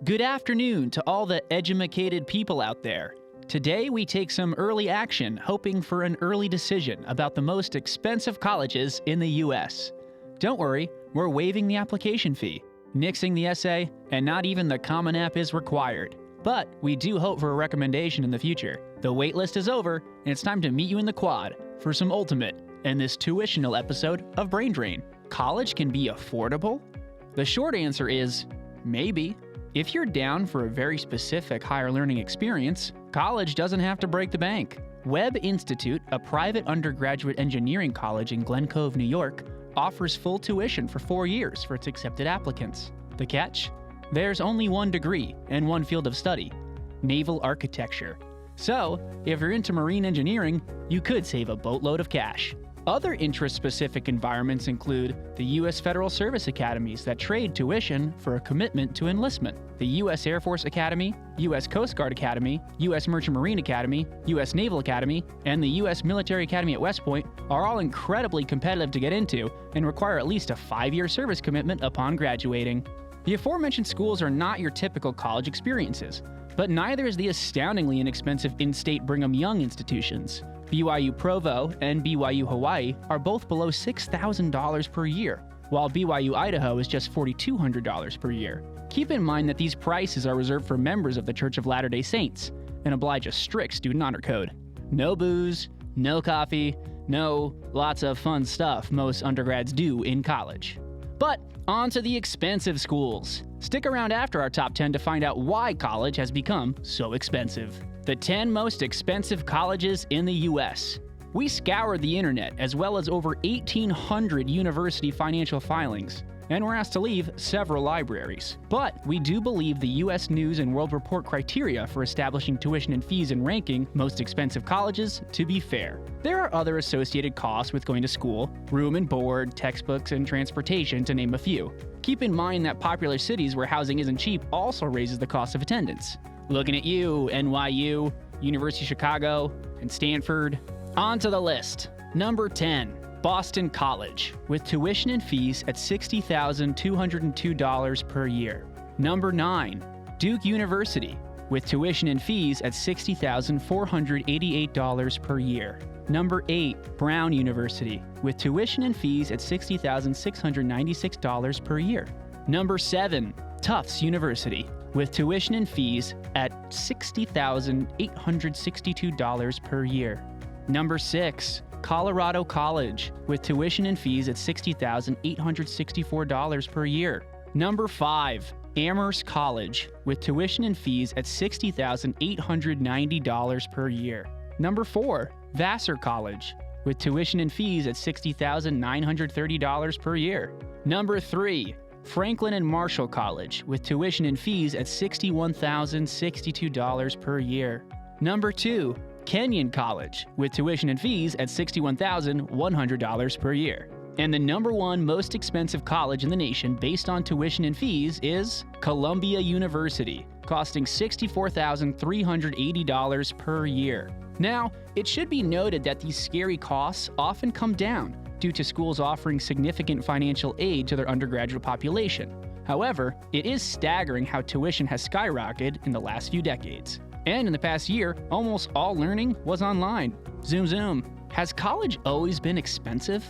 Good afternoon to all the edumacated people out there. Today we take some early action, hoping for an early decision about the most expensive colleges in the U.S. Don't worry, we're waiving the application fee, nixing the essay, and not even the Common App is required. But we do hope for a recommendation in the future. The waitlist is over, and it's time to meet you in the quad for some ultimate in this tuitional episode of Brain Drain. College can be affordable? The short answer is maybe. If you're down for a very specific higher learning experience, college doesn't have to break the bank. Webb Institute, a private undergraduate engineering college in Glen Cove, New York, offers full tuition for 4 years for its accepted applicants. The catch? There's only one degree and one field of study: naval architecture. So, if you're into marine engineering, you could save a boatload of cash. Other interest-specific environments include the U.S. Federal Service Academies that trade tuition for a commitment to enlistment, the U.S. Air Force Academy, U.S. Coast Guard Academy, U.S. Merchant Marine Academy, U.S. Naval Academy, and the U.S. Military Academy at West Point are all incredibly competitive to get into and require at least a 5-year service commitment upon graduating. The aforementioned schools are not your typical college experiences, but neither is the astoundingly inexpensive in-state Brigham Young institutions. BYU Provo and BYU Hawaii are both below $6,000 per year, while BYU Idaho is just $4,200 per year. Keep in mind that these prices are reserved for members of the Church of Latter-day Saints and oblige a strict student honor code. No booze, no coffee, no lots of fun stuff most undergrads do in college. But on to the expensive schools. Stick around after our top 10 to find out why college has become so expensive. The 10 most expensive colleges in the U.S. We scoured the internet as well as over 1,800 university financial filings, and were asked to leave several libraries. But we do believe the USNews and World Report criteria for establishing tuition and fees and ranking most expensive colleges to be fair. There are other associated costs with going to school: room and board, textbooks, and transportation, to name a few. Keep in mind that popular cities where housing isn't cheap also raises the cost of attendance. Looking at you, NYU, University of Chicago, and Stanford. On to the list. Number 10. Boston College, with tuition and fees at $60,202 per year. Number 9. Duke University, with tuition and fees at $60,488 per year. Number 8. Brown University, with tuition and fees at $60,696 per year. Number 7. Tufts University, with tuition and fees at $60,862 per year. Number 6. Colorado College, with tuition and fees at $60,864 per year. Number 5. Amherst College, with tuition and fees at $60,890 per year. Number 4. Vassar College, with tuition and fees at $60,930 per year. Number 3. Franklin and Marshall College, with tuition and fees at $61,062 per year. Number 2. Kenyon College, with tuition and fees at $61,100 per year. And the number 1 most expensive college in the nation based on tuition and fees is Columbia University, costing $64,380 per year. Now, it should be noted that these scary costs often come down due to schools offering significant financial aid to their undergraduate population. However, it is staggering how tuition has skyrocketed in the last few decades. And in the past year, almost all learning was online. Zoom zoom. Has college always been expensive?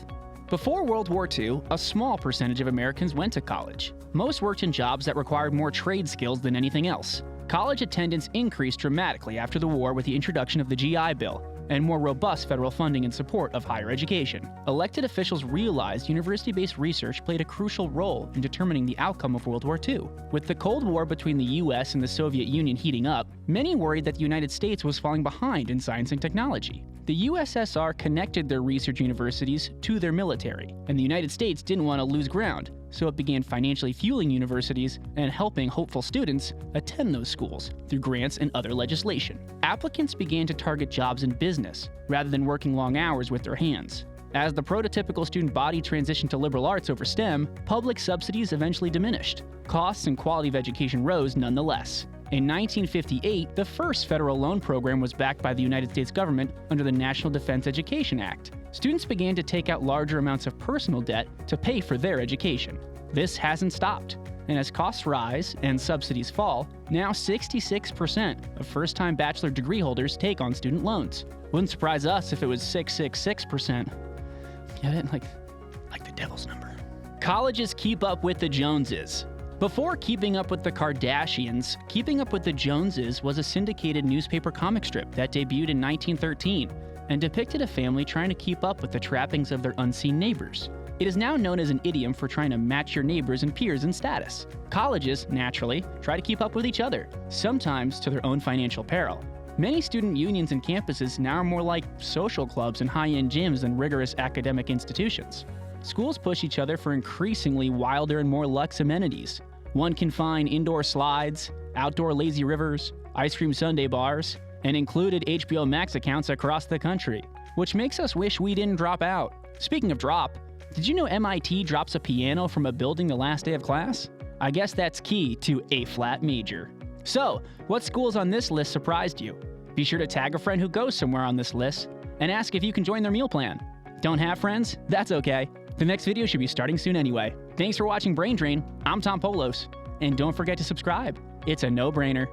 Before World War II, a small percentage of Americans went to college. Most worked in jobs that required more trade skills than anything else. College attendance increased dramatically after the war with the introduction of the GI Bill and more robust federal funding in support of higher education. Elected officials realized university-based research played a crucial role in determining the outcome of World War II. With the Cold War between the US and the Soviet Union heating up, many worried that the United States was falling behind in science and technology. The USSR connected their research universities to their military, and the United States didn't want to lose ground, so it began financially fueling universities and helping hopeful students attend those schools through grants and other legislation. Applicants began to target jobs in business rather than working long hours with their hands. As the prototypical student body transitioned to liberal arts over STEM, public subsidies eventually diminished. Costs and quality of education rose nonetheless. In 1958, the first federal loan program was backed by the United States government under the National Defense Education Act. Students began to take out larger amounts of personal debt to pay for their education. This hasn't stopped. And as costs rise and subsidies fall, now 66% of first-time bachelor degree holders take on student loans. Wouldn't surprise us if it was 666%. Get it? Like the devil's number. Colleges keep up with the Joneses. Before Keeping Up with the Kardashians, Keeping Up with the Joneses was a syndicated newspaper comic strip that debuted in 1913 and depicted a family trying to keep up with the trappings of their unseen neighbors. It is now known as an idiom for trying to match your neighbors and peers in status. Colleges, naturally, try to keep up with each other, sometimes to their own financial peril. Many student unions and campuses now are more like social clubs and high-end gyms than rigorous academic institutions. Schools push each other for increasingly wilder and more luxe amenities. One can find indoor slides, outdoor lazy rivers, ice cream sundae bars, and included HBO Max accounts across the country, which makes us wish we didn't drop out. Speaking of drop, did you know MIT drops a piano from a building the last day of class? I guess that's key to A-flat major. So, what schools on this list surprised you? Be sure to tag a friend who goes somewhere on this list and ask if you can join their meal plan. Don't have friends? That's okay. The next video should be starting soon anyway. Thanks for watching Brain Drain. I'm Tom Polos. And don't forget to subscribe. It's a no-brainer.